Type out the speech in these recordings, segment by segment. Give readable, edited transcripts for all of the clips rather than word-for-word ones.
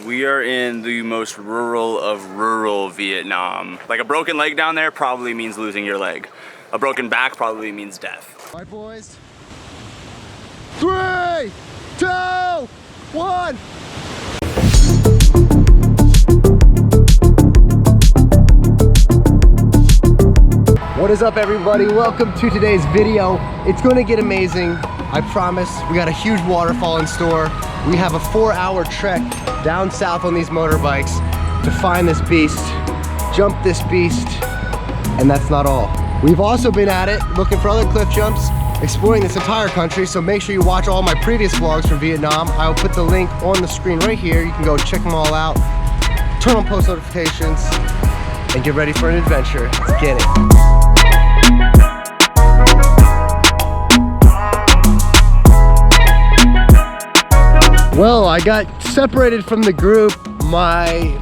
We are in the most rural of rural Vietnam. Like a broken leg down there probably means losing your leg. A broken back probably means death. All right, boys. 3, 2, 1. What is up, everybody? Welcome to today's video. It's gonna get amazing, I promise. We got a huge waterfall in store. We have a 4-hour trek down south on these motorbikes to find this beast, jump this beast, and that's not all. We've also been at it looking for other cliff jumps, exploring this entire country, so make sure you watch all my previous vlogs from Vietnam. I will put the link on the screen right here. You can go check them all out, turn on post notifications, and get ready for an adventure. Let's get it. Well, I got separated from the group. My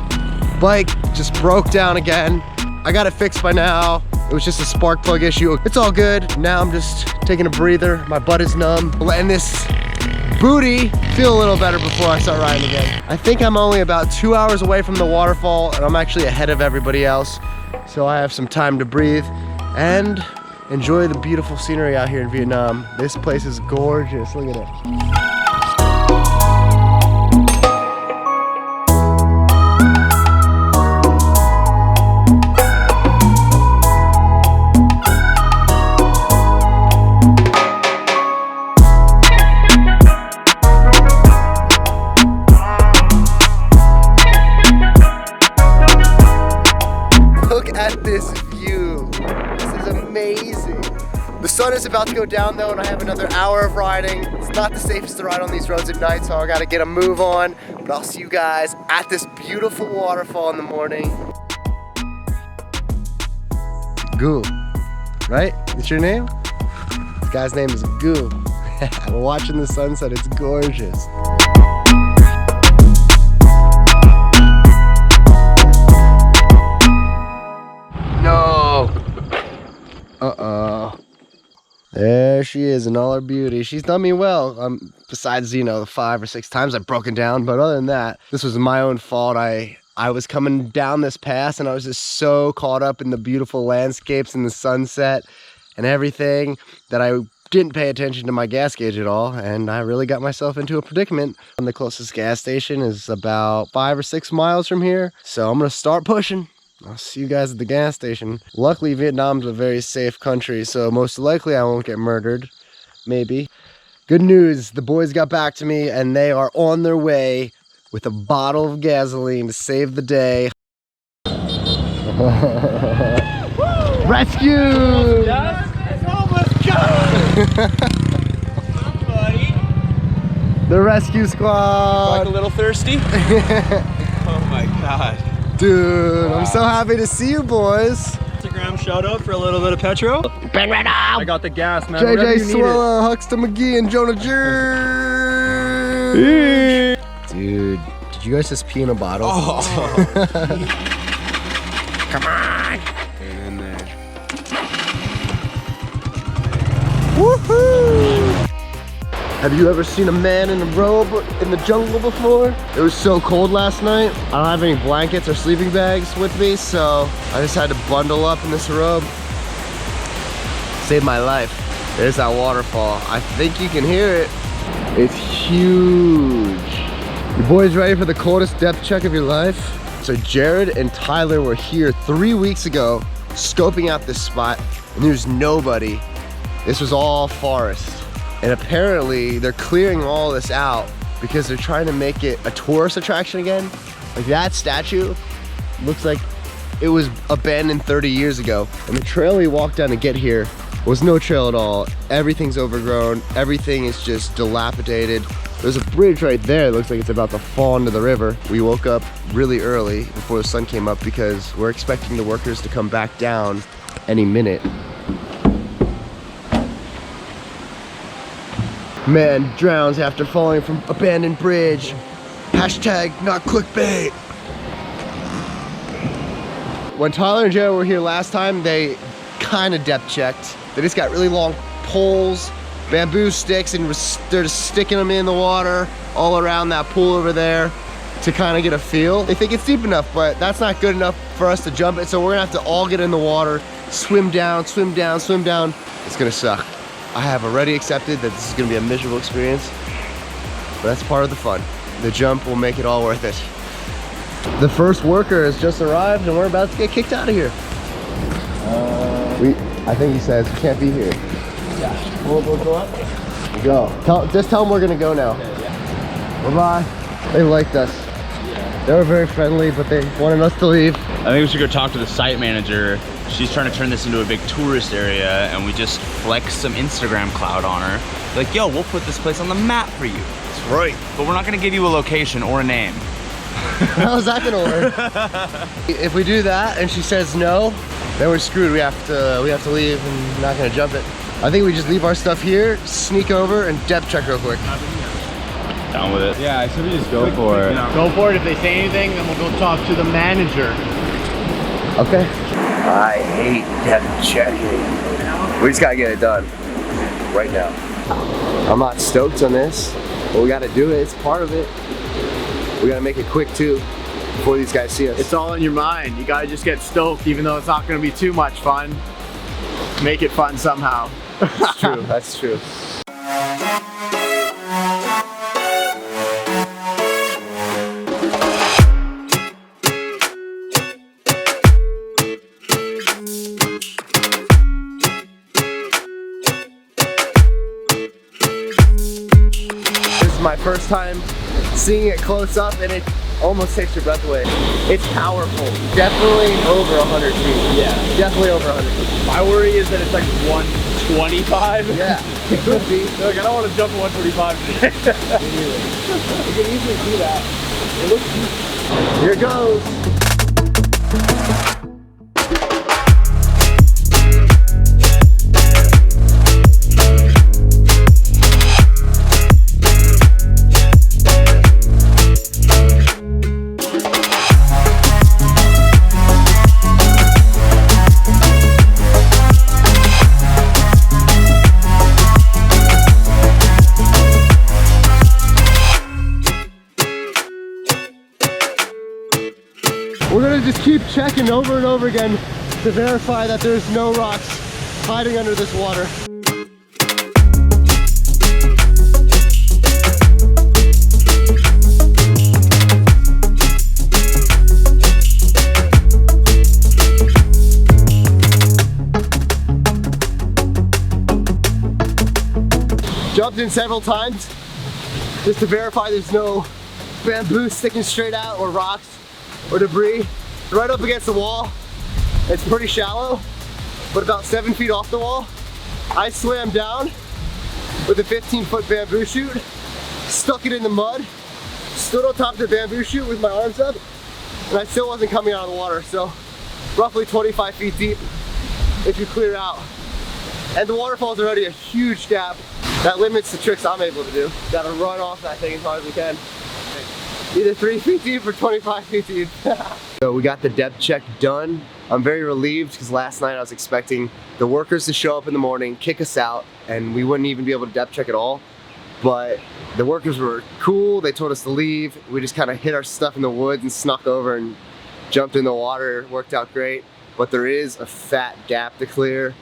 bike just broke down again. I got it fixed by now. It was just a spark plug issue. It's all good. Now I'm just taking a breather. My butt is numb. Letting this booty feel a little better before I start riding again. I think I'm only about 2 hours away from the waterfall, and I'm actually ahead of everybody else. So I have some time to breathe and enjoy the beautiful scenery out here in Vietnam. This place is gorgeous. Look at it. At this view. This is amazing. The sun is about to go down though, and I have another hour of riding. It's not the safest to ride on these roads at night, so I gotta get a move on. But I'll see you guys at this beautiful waterfall in the morning. Goo, right? It's your name? This guy's name is Goo. We're watching the sunset, it's gorgeous. Uh-oh. There she is in all her beauty. She's done me well. Besides, you know, the 5 or 6 times I've broken down. But other than that, this was my own fault. I was coming down this pass and I was just so caught up in the beautiful landscapes and the sunset and everything that I didn't pay attention to my gas gauge at all. And I really got myself into a predicament. And the closest gas station is about 5 or 6 miles from here. So I'm going to start pushing. I'll see you guys at the gas station. Luckily, Vietnam's a very safe country, so most likely I won't get murdered. Maybe. Good news, the boys got back to me and they are on their way with a bottle of gasoline to save the day. Rescue! It's almost done! The rescue squad! Like a little thirsty? Oh my god. Dude, wow. I'm so happy to see you boys. Instagram shout out for a little bit of petrol. Ben right now. I got the gas, man. JJ Swallow, Huxton McGee, and Jonah George. Dude, did you guys just pee in a bottle? Oh. Come on. Get in there. Woohoo! Have you ever seen a man in a robe in the jungle before? It was so cold last night. I don't have any blankets or sleeping bags with me, so I just had to bundle up in this robe. Saved my life. There's that waterfall. I think you can hear it. It's huge. You boys ready for the coldest depth check of your life? So Jared and Tyler were here 3 weeks ago, scoping out this spot, and there's nobody. This was all forest. And apparently they're clearing all this out because they're trying to make it a tourist attraction again. Like that statue looks like it was abandoned 30 years ago. And the trail we walked down to get here was no trail at all. Everything's overgrown. Everything is just dilapidated. There's a bridge right there. It looks like it's about to fall into the river. We woke up really early before the sun came up because we're expecting the workers to come back down any minute. Man drowns after falling from abandoned bridge. Hashtag not clickbait. When Tyler and Joe were here last time, they kind of depth checked. They just got really long poles, bamboo sticks, and they're just sticking them in the water all around that pool over there. to kind of get a feel. They think it's deep enough, but that's not good enough for us to jump it. So we're gonna have to all get in the water, swim down, swim down, swim down. It's gonna suck. I have already accepted that this is gonna be a miserable experience, but that's part of the fun. The jump will make it all worth it. The first worker has just arrived and we're about to get kicked out of here. I think he says we can't be here. Yeah. We'll go up. Go. Just tell them we're gonna go now. Okay, yeah. Bye-bye. They liked us. They were very friendly, but they wanted us to leave. I think we should go talk to the site manager. She's trying to turn this into a big tourist area, and we just flex some Instagram clout on her. Like, yo, we'll put this place on the map for you. That's right. But we're not gonna give you a location or a name. How's that gonna work? If we do that and she says no, then we're screwed. We have to leave and not gonna jump it. I think we just leave our stuff here, sneak over, and depth check real quick. Down with it. Yeah, I said we just go for it. Go for it. If they say anything, then we'll go talk to the manager. Okay. I hate depth checking. We just gotta get it done right now. I'm not stoked on this, but we gotta do it. It's part of it. We gotta make it quick too, before these guys see us. It's all in your mind. You gotta just get stoked, even though it's not gonna be too much fun. Make it fun somehow. That's true. That's true. This is my first time seeing it close up, and it almost takes your breath away. It's powerful. Definitely over 100 feet. Yeah. Definitely over 100 feet. My worry is that it's like 125. Yeah, it could be. Like, I don't want to jump at 125 today. You can easily do that. It looks deep. Here it goes. We're gonna just keep checking over and over again to verify that there's no rocks hiding under this water. Jumped in several times just to verify there's no bamboo sticking straight out or rocks or debris. Right up against the wall. It's pretty shallow, but about 7 feet off the wall. I swam down with a 15-foot bamboo chute, stuck it in the mud, stood on top of the bamboo chute with my arms up, and I still wasn't coming out of the water. So roughly 25 feet deep if you clear out. And the waterfall is already a huge gap. That limits the tricks I'm able to do. Gotta run off that thing as hard as we can. Either 3 feet deep or 25 feet deep. So we got the depth check done. I'm very relieved because last night I was expecting the workers to show up in the morning, kick us out, and we wouldn't even be able to depth check at all. But the workers were cool. They told us to leave. We just kind of hid our stuff in the woods and snuck over and jumped in the water. It worked out great. But there is a fat gap to clear.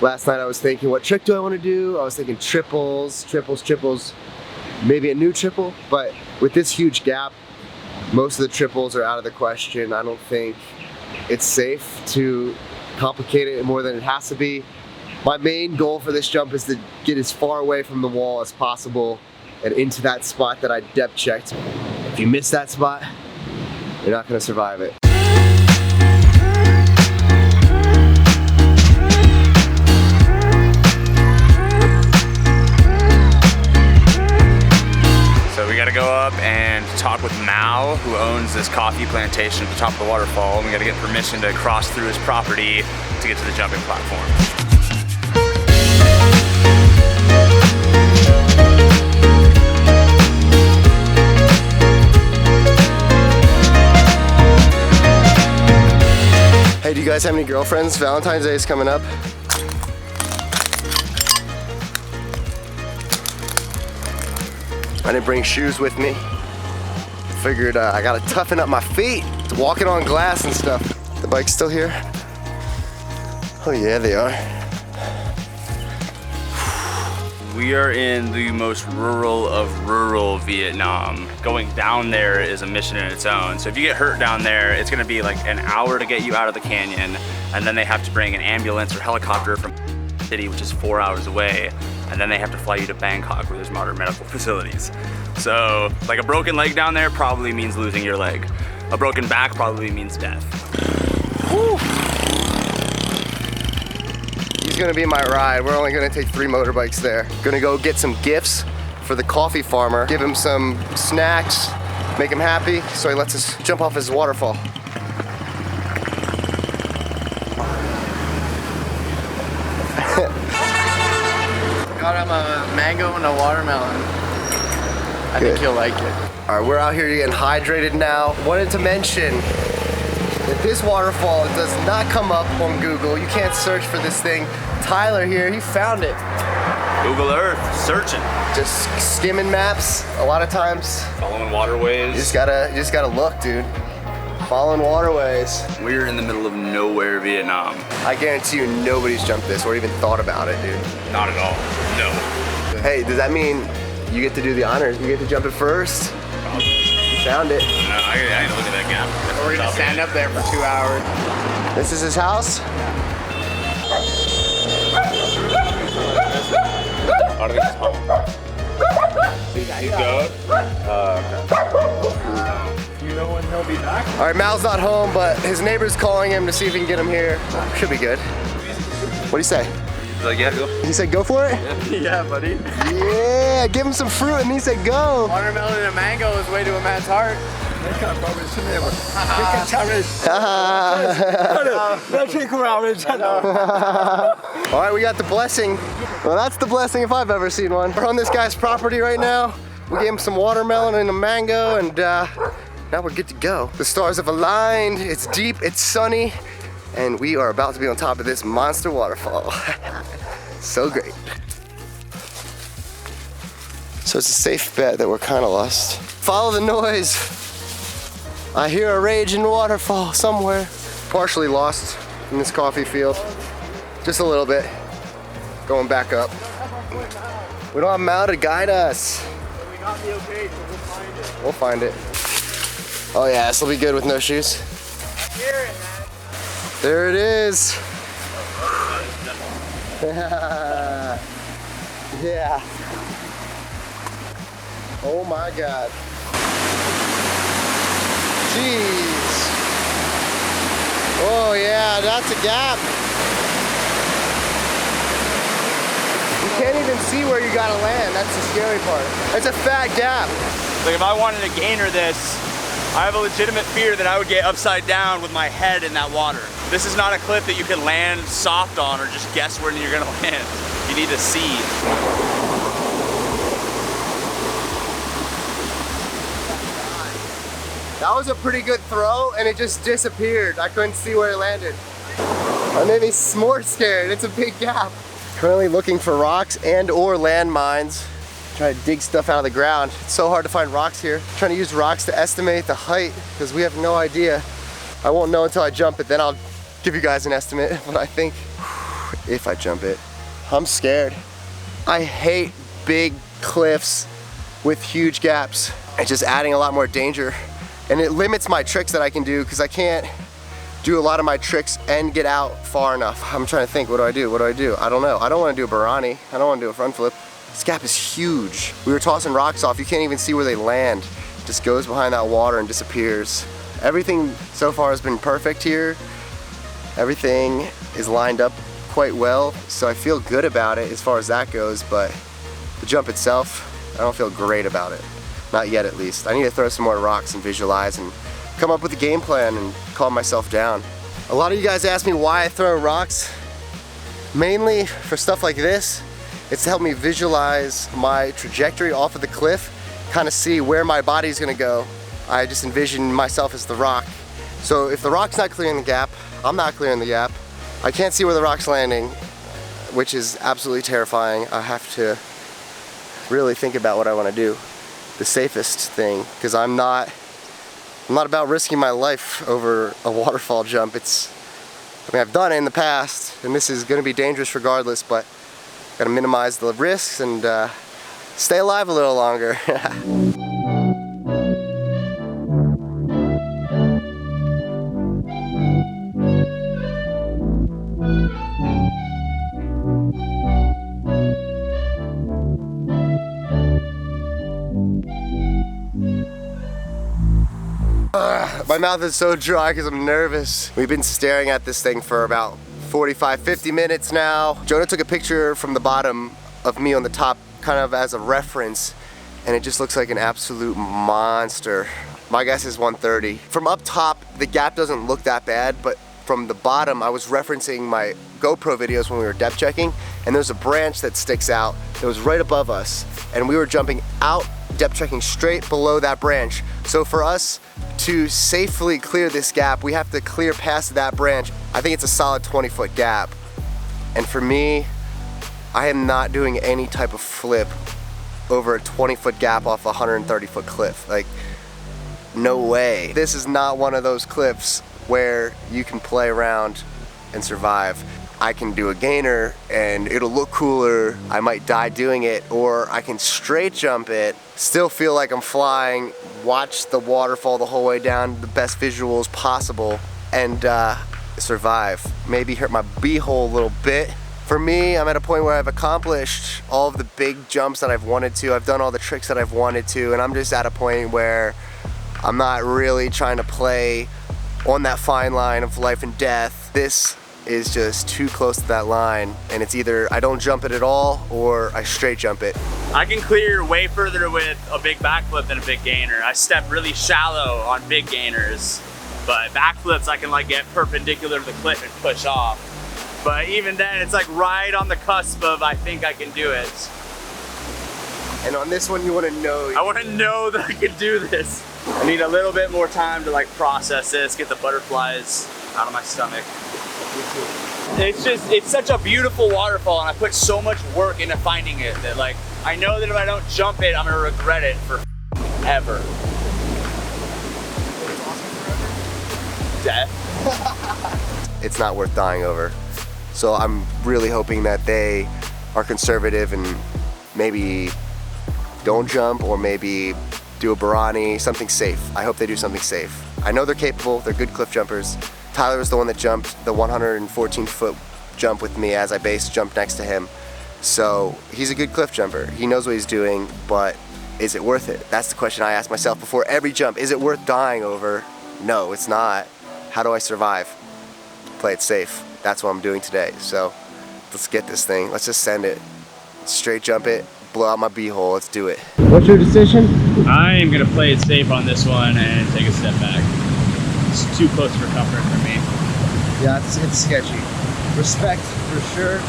Last night I was thinking, what trick do I want to do? I was thinking triples, maybe a new triple, but with this huge gap, most of the triples are out of the question. I don't think it's safe to complicate it more than it has to be. My main goal for this jump is to get as far away from the wall as possible and into that spot that I depth checked. If you miss that spot, you're not gonna survive it. We gotta go up and talk with Mao, who owns this coffee plantation at the top of the waterfall, and we gotta get permission to cross through his property to get to the jumping platform. Hey, do you guys have any girlfriends? Valentine's Day is coming up. I didn't bring shoes with me. figured I gotta toughen up my feet to walking on glass and stuff. The bike's still here? Oh yeah, they are. We are in the most rural of rural Vietnam. Going down there is a mission in its own. So if you get hurt down there, it's gonna be like an hour to get you out of the canyon, and then they have to bring an ambulance or helicopter from the city, which is 4 hours away, and then they have to fly you to Bangkok where there's modern medical facilities. So like a broken leg down there probably means losing your leg. A broken back probably means death. Whew. He's gonna be my ride. We're only gonna take 3 motorbikes there. Gonna go get some gifts for the coffee farmer, give him some snacks, make him happy, so he lets us jump off his waterfall. Got him a mango and a watermelon. I think he'll like it. All right, we're out here getting hydrated now. Wanted to mention that this waterfall does not come up on Google. You can't search for this thing. Tyler here, he found it. Google Earth, searching. Just skimming maps. A lot of times, Following waterways. you just gotta look, dude. Following waterways. We're in the middle of nowhere, Vietnam. I guarantee you nobody's jumped this or even thought about it, dude. Not at all, no. Hey, does that mean you get to do the honors? You get to jump it first? You found it. I need to look at that gap. We're gonna stand up there for 2 hours. This is his house? I don't think it's home. He's good? You know when he'll be back? All right, Mal's not home, but his neighbor's calling him to see if he can get him here. Should be good. What'd he say? He's like, yeah, go. He said go for it? Yeah, buddy. Yeah, give him some fruit and he said go. Watermelon and a mango is way to a man's heart. All right, we got the blessing. Well, that's the blessing if I've ever seen one. We're on this guy's property right now. We gave him some watermelon and a mango, and now we're good to go. The stars have aligned, it's deep, it's sunny, and we are about to be on top of this monster waterfall. So great. So it's a safe bet that we're kind of lost. Follow the noise. I hear a raging waterfall somewhere. Partially lost in this coffee field. Just a little bit. Going back up. We don't have Mal to guide us. We got the okay, so we'll find it. We'll find it. Oh yeah, this will be good with no shoes. Hear it, man. There it is. Yeah. Oh my God. Jeez. Oh yeah, that's a gap. You can't even see where you gotta land. That's the scary part. It's a fat gap. Like if I wanted to gainer this, I have a legitimate fear that I would get upside down with my head in that water. This is not a cliff that you can land soft on or just guess where you're gonna land. You need to see. That was a pretty good throw and it just disappeared. I couldn't see where it landed. I made me more scared. It's a big gap. Currently looking for rocks and or landmines. Trying to dig stuff out of the ground. It's so hard to find rocks here. Trying to use rocks to estimate the height because we have no idea. I won't know until I jump it, then I'll give you guys an estimate. But I think if I jump it, I'm scared. I hate big cliffs with huge gaps. It's just adding a lot more danger. And it limits my tricks that I can do because I can't do a lot of my tricks and get out far enough. I'm trying to think, what do I do? What do I do? I don't know. I don't want to do a Barani. I don't want to do a front flip. This gap is huge. We were tossing rocks off. You can't even see where they land. It just goes behind that water and disappears. Everything so far has been perfect here. Everything is lined up quite well. So I feel good about it as far as that goes, but the jump itself, I don't feel great about it. Not yet, at least. I need to throw some more rocks and visualize and come up with a game plan and calm myself down. A lot of you guys ask me why I throw rocks. Mainly for stuff like this. It's to help me visualize my trajectory off of the cliff, kind of see where my body's gonna go. I just envision myself as the rock. So if the rock's not clearing the gap, I'm not clearing the gap. I can't see where the rock's landing, which is absolutely terrifying. I have to really think about what I want to do. The safest thing, because I'm not I'm not about risking my life over a waterfall jump. I mean, I've done it in the past, and this is gonna be dangerous regardless, but gotta minimize the risks and stay alive a little longer. My mouth is so dry because I'm nervous. We've been staring at this thing for about 45-50 minutes now. Jonah took a picture from the bottom of me on the top kind of as a reference, and it just looks like an absolute monster. My guess is 130. From up top, the gap doesn't look that bad, but from the bottom, I was referencing my GoPro videos when we were depth checking, and there's a branch that sticks out that was right above us, and we were jumping out, depth checking straight below that branch. So for us to safely clear this gap, we have to clear past that branch. I think it's a solid 20-foot gap. And for me, I am not doing any type of flip over a 20-foot gap off a 130-foot cliff. Like, no way. This is not one of those cliffs where you can play around and survive. I can do a gainer and it'll look cooler, I might die doing it, or I can straight jump it, still feel like I'm flying, watch the waterfall the whole way down, the best visuals possible, and survive. Maybe hurt my beehole a little bit. For me, I'm at a point where I've accomplished all of the big jumps that I've wanted to, I've done all the tricks that I've wanted to, and I'm just at a point where I'm not really trying to play on that fine line of life and death. This is just too close to that line, and it's either I don't jump it at all or I straight jump it. I can clear way further with a big backflip than a big gainer. I step really shallow on big gainers, but backflips I can like get perpendicular to the cliff and push off. But even then, it's like right on the cusp of I think I can do it. And on this one, you want to know. I want to know that I can do this. I need a little bit more time to like process this, get the butterflies out of my stomach. It's such a beautiful waterfall, and I put so much work into finding it that like, I know that if I don't jump it, I'm gonna regret it forever. Death. It's not worth dying over. So I'm really hoping that they are conservative and maybe don't jump, or maybe do a Barani, something safe. I hope they do something safe. I know they're capable, they're good cliff jumpers. Tyler was the one that jumped the 114-foot jump with me as I base jumped next to him. So he's a good cliff jumper. He knows what he's doing, but is it worth it? That's the question I ask myself before every jump. Is it worth dying over? No, it's not. How do I survive? Play it safe. That's what I'm doing today. So let's get this thing. Let's just send it. Straight jump it, blow out my beehole. Let's do it. What's your decision? I am gonna play it safe on this one and take a step back. It's too close for comfort for me. Yeah, it's sketchy. Respect for sure.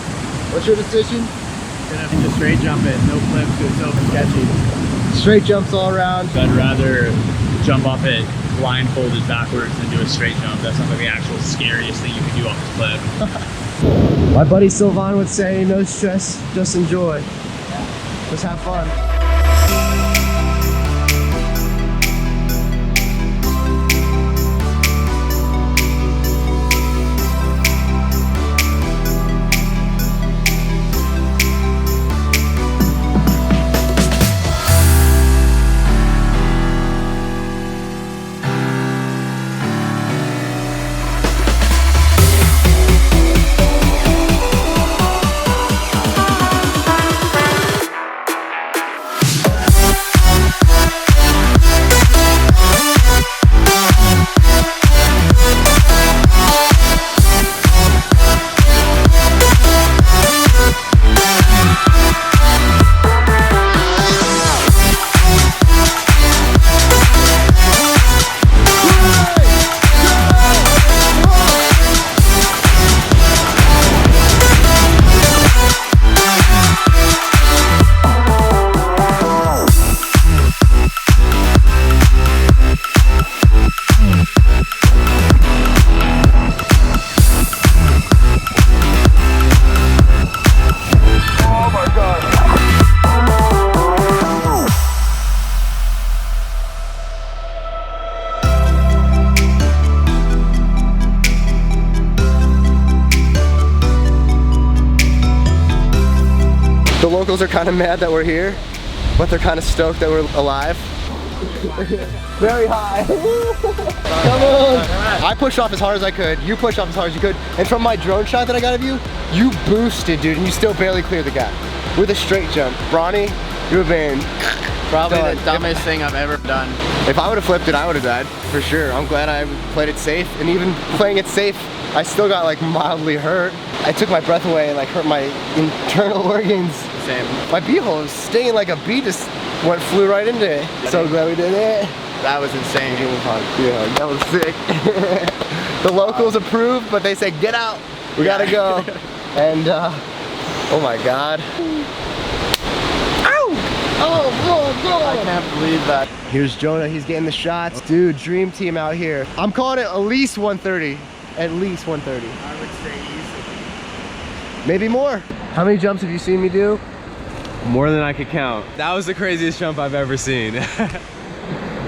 What's your decision? Gonna just straight jump it, no flips, it's so sketchy. Straight jumps all around. I'd rather jump off it blindfolded backwards than do a straight jump. That sounds like the actual scariest thing you can do off this cliff. My buddy Sylvan would say, no stress, just enjoy. Just have fun. locals are kind of mad that we're here, but they're kind of stoked that we're alive. Very high. Come on. I pushed off as hard as I could. You pushed off as hard as you could. And from my drone shot that I got of you, you boosted, dude, and you still barely cleared the gap with a straight jump. Bronny, you've been Probably the dumbest thing I've ever done. If I would have flipped it, I would have died, for sure. I'm glad I played it safe, and even playing it safe, I still got like mildly hurt. I took my breath away and like hurt my internal organs. Same. My beehole was stinging like a bee, just flew right into it. So glad we did it. That was insane. Yeah, that was sick. The locals approved, but they said, get out, we gotta go. And oh my God. I can't believe that. Here's Jonah, he's getting the shots. Dude, dream team out here. I'm calling it at least 130. At least 130. I would say easily. Maybe more. How many jumps have you seen me do? More than I could count. That was the craziest jump I've ever seen.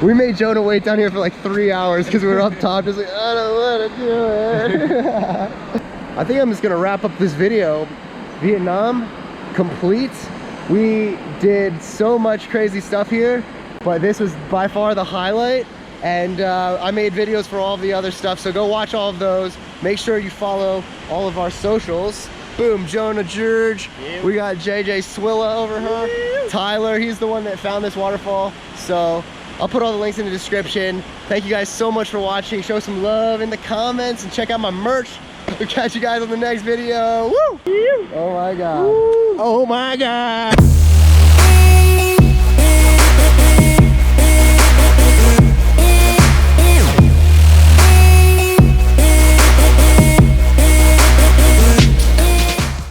We made Jonah wait down here for like 3 hours because we were up top just like, I don't want to do it. I think I'm just gonna wrap up this video. Vietnam, complete. We did so much crazy stuff here, but this was by far the highlight. And I made videos for all of the other stuff, so go watch all of those. Make sure you follow all of our socials. Boom, Jonah George. Yep. We got JJ Swilla over here. Tyler, he's the one that found this waterfall. So I'll put all the links in the description. Thank you guys so much for watching. Show some love in the comments and check out my merch. We'll catch you guys on the next video. Woo! Oh my God. Woo. Oh my God.